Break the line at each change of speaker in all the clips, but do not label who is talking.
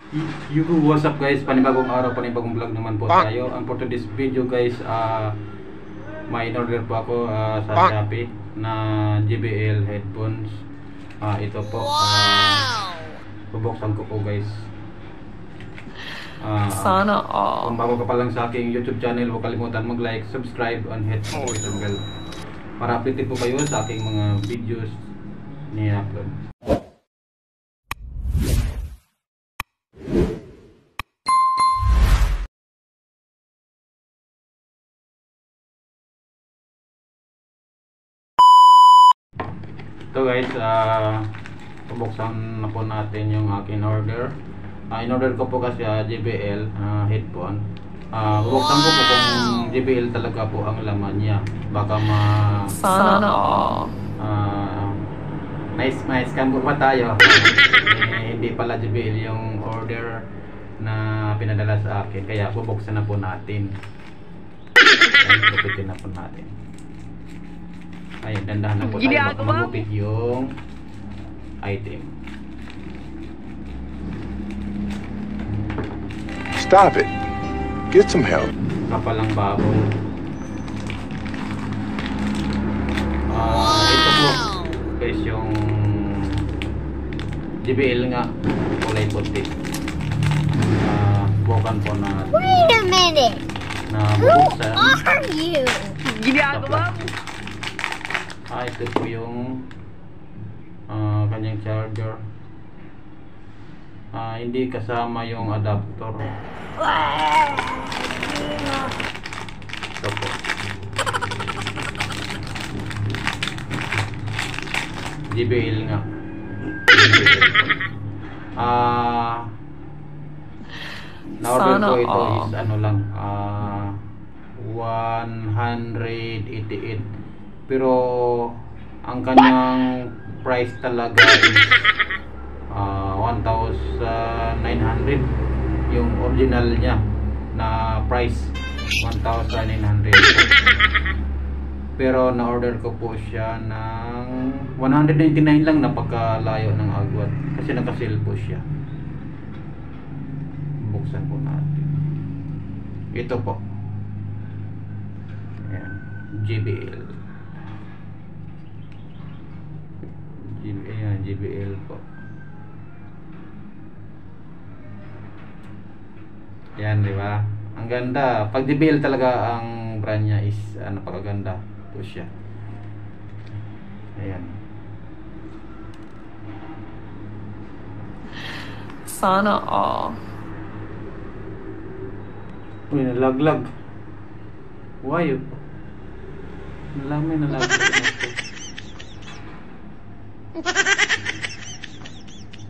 What's up guys, panibagong araw, panibagong vlog naman po tayo. And for today's video guys, may in-order po ako sa Shopee na JBL headphones. Ito po, bubuksan ko po guys.
Sana all.
Kung bago ka pa lang sa aking YouTube channel, huwag kalimutan mag-like, subscribe, and hit notification bell para updated po kayo sa aking mga videos ni upload. So guys, bubuksan na po natin yung aking order. In-order ko po kasi JBL headphone. Bubuksan ko po kung JBL talaga po ang laman niya. Baka
Sana all.
scam po pa tayo. Hindi pala JBL yung order na pinadala sa akin. Kaya bubuksan na po natin. Bukitin na po natin. Ayun, dandahan na po tayo baka magupit yung item.
Stop it. Get some help.
Kapalang baboy. Ito po guys yung JBL nga kulay puti. Bukan po na
Wait a minute.
na bubuksan.
Who are you?
Ginagawa mo.
Ito po yung kanyang charger. Hindi kasama yung adapter. Ito po. JBL nga. Na-order ko ito is ano lang 188, pero ang kanyang price talaga is 1,900. Yung original niya na price 1,900. Pero na-order ko po siya ng 199 lang, napakalayo ng agwat kasi naka-sale po siya. Buksan po natin. Ito po. Ayan, JBL. Ayan, JBL po. Yan, di ba? Ang ganda. Pag JBL talaga ang brand niya is napakaganda po siya. Ayan.
Sana all.
Uy, nalaglag. Why? May nalaglag.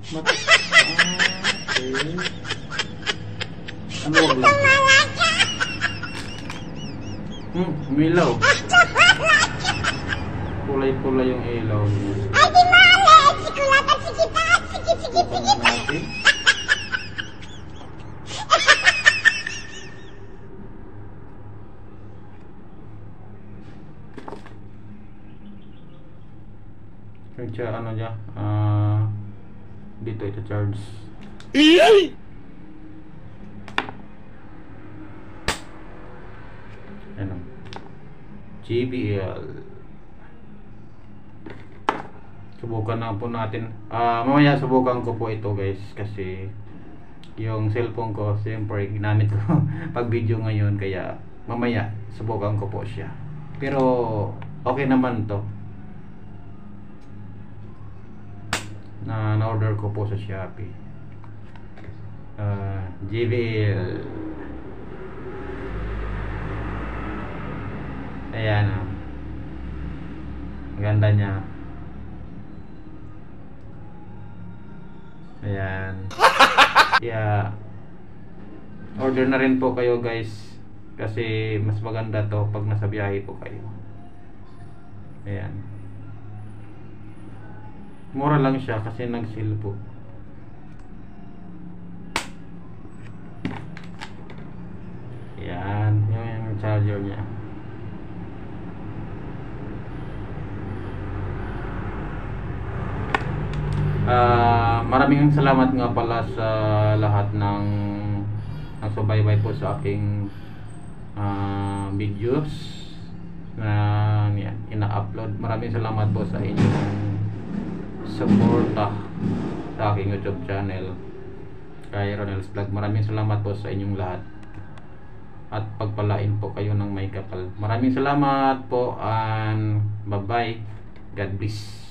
Okay. Ano wala? Umilaw. Kulay-kulay yung ilaw niya.
Ay, di mali! Sikulatan, sikitan! Sige.
Natin. Siya ano niya? Dito ito charge. Ano? JBL. Subukan na po natin. Mamaya subukan ko po ito guys kasi yung cellphone ko siyempre ginamit ko pag video ngayon, kaya mamaya subukan ko po siya. Pero okay naman to. Na-order ko po sa Shopee. JBL. Ayan o. Ang ganda niya. Ayan. Yeah. Order na rin po kayo guys, kasi mas maganda to pag nasa biyahe po kayo. Ayan. Mura lang siya kasi nag-sale po. Ayan. Yung charger niya. Maraming salamat nga pala sa lahat ng nagsubaybay po sa aking videos na ina-upload. Maraming salamat po sa inyong suporta sa aking YouTube channel kay Ronel's Vlog. Maraming salamat po sa inyong lahat at pagpalain po kayo ng may kapal. Maraming salamat po and bye bye. God bless.